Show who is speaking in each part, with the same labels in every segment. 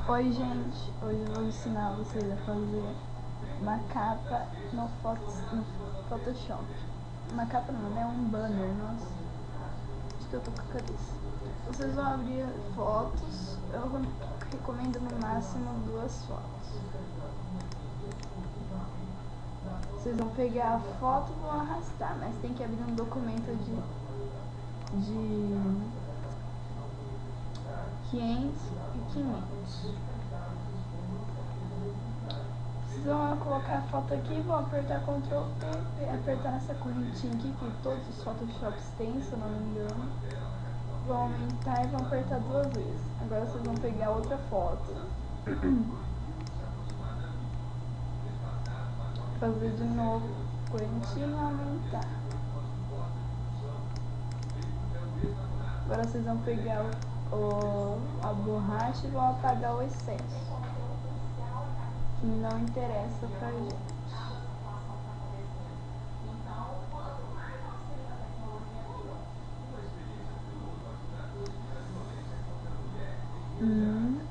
Speaker 1: Oi gente, hoje eu vou ensinar vocês a fazer uma capa no Photoshop. Uma capa não, né? Um banner, nossa. Acho que eu tô com a cabeça. Vocês vão abrir fotos, eu recomendo no máximo 2 fotos. Vocês vão pegar a foto e vão arrastar, mas tem que abrir um documento de 500 e 500. Vocês vão colocar a foto aqui, vão apertar Ctrl T, apertar essa correntinha aqui que todos os Photoshops têm, se eu não me engano. Vão aumentar e vão apertar 2 vezes. Agora vocês vão pegar outra foto. Fazer de novo, correntinha e aumentar. Agora vocês vão pegar a borracha e vão apagar o excesso, que não interessa pra gente.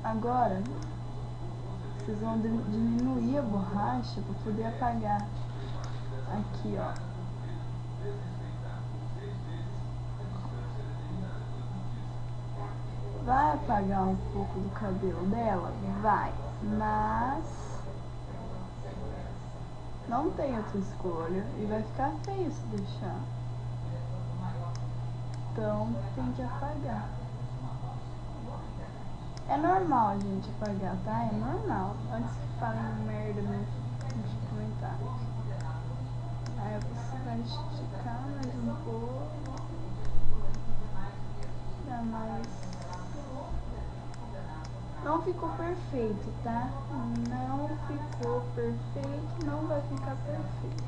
Speaker 1: Agora vocês vão diminuir a borracha para poder apagar aqui, ó. Vai apagar um pouco do cabelo dela? Vai, mas não tem outra escolha e vai ficar feio se deixar. Então tem que apagar. É normal, gente, apagar, tá? É normal. Antes que falem merda nos comentários. Aí você vai esticar mais um pouco. Dá mais. Não ficou perfeito, tá? Não ficou perfeito, não vai ficar perfeito.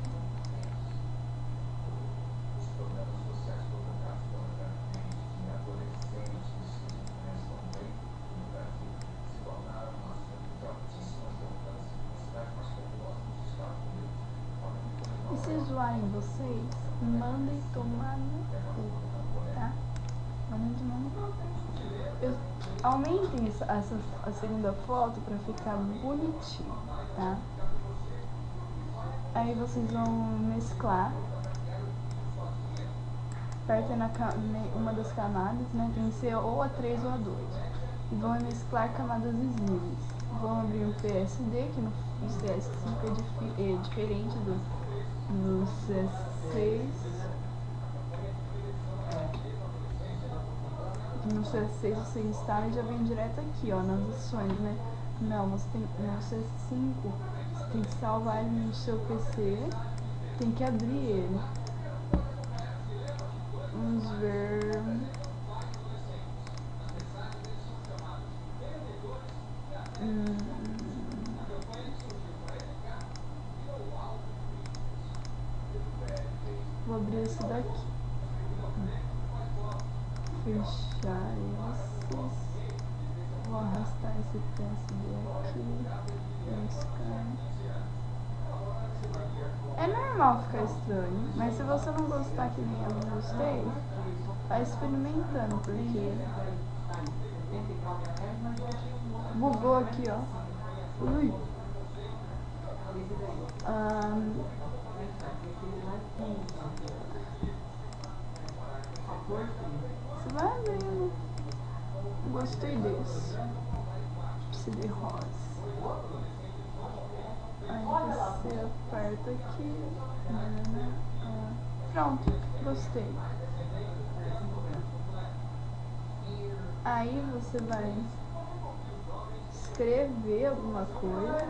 Speaker 1: E se zoarem vocês, mandem tomar no cu, tá? Mandem tomar no cu. Aumentem a segunda foto pra ficar bonitinho, tá? Aí vocês vão mesclar. Apertem uma das camadas, né? Tem que ser ou a 3 ou a 2. E vão mesclar camadas visíveis. Vão abrir um PSD, que no CS5 é diferente do CS6. No CS6 você instala e já vem direto aqui, ó, nas opções, né? Não, no CS5 você tem que salvar ele no seu PC, tem que abrir ele. Vamos ver. Vou abrir esse daqui. Fechar esses. Vou arrastar esse PSD aqui. É normal ficar estranho, mas se você não gostar que nem eu não gostei, vai experimentando, porque bugou aqui, ó. Ui. Você vai abrindo. Gostei desse. Precisa de rosa. Aí você aperta aqui. Pronto, gostei. Aí você vai escrever alguma coisa.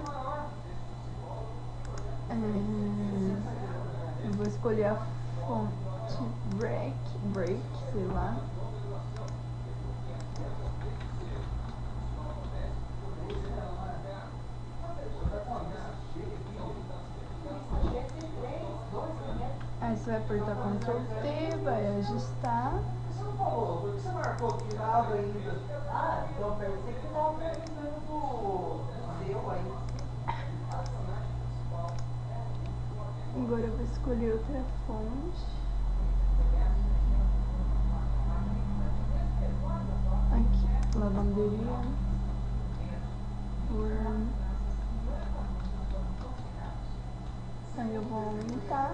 Speaker 1: Eu vou escolher a fonte break, sei lá. Aí você vai apertar Ctrl T, vai ajustar.
Speaker 2: Você não falou, por que você marcou que dava ainda? Ah, então pensei que dava precisando do seu aí.
Speaker 1: Agora eu vou escolher outra fonte. Aqui, lavanderia. Aí eu vou aumentar.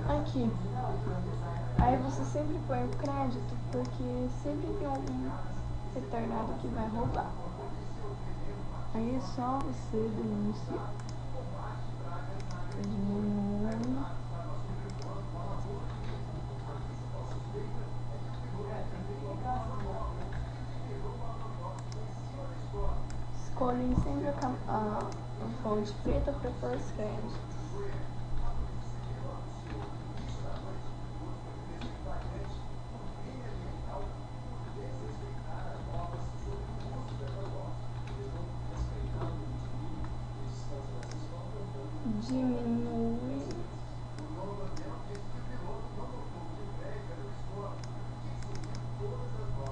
Speaker 1: Aqui. Aí você sempre põe o crédito, porque sempre tem algum retardado que vai roubar. Aí é só você denunciar. Diminui. Escolhe sempre a fonte preta para pôr os créditos. Diminui.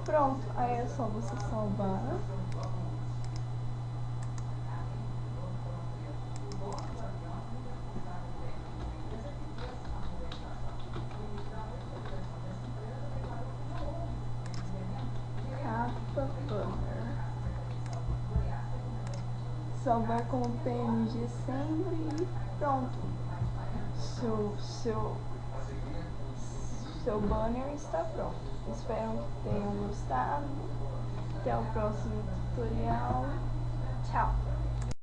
Speaker 1: Pronto, aí é só você salvar. Capa banner. Salvar como PNG sempre e pronto. Seu banner está pronto. Espero que tenham gostado. Até o próximo tutorial. Tchau!